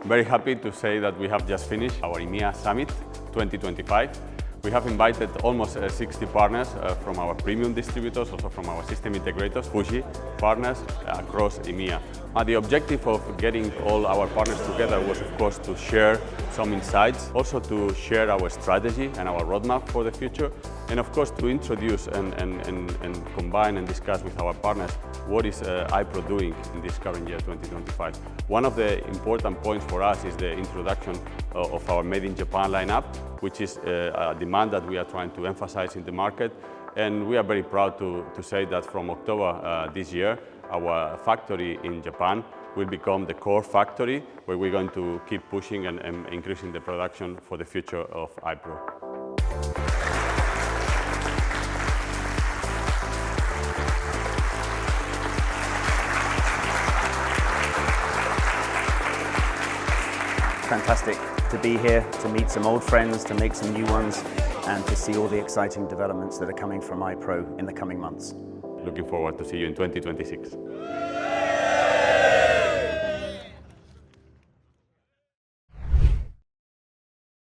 Very happy to say that we have just finished our EMEA Summit 2025. We have invited almost 60 partners from our premium distributors, also from our system integrators, Fuji partners across EMEA. The objective of getting all our partners together was, of course, to share some insights, also to share our strategy and our roadmap for the future, and of course to introduce and combine and discuss with our partners what is iPro doing in this current year 2025. One of the important points for us is the introduction of our Made in Japan lineup, which is a demand that we are trying to emphasize in the market. And we are very proud to say that from October this year, our factory in Japan will become the core factory where we're going to keep pushing and increasing the production for the future of iPro. Fantastic to be here, to meet some old friends, to make some new ones, and to see all the exciting developments that are coming from iPro in the coming months. Looking forward to see you in 2026.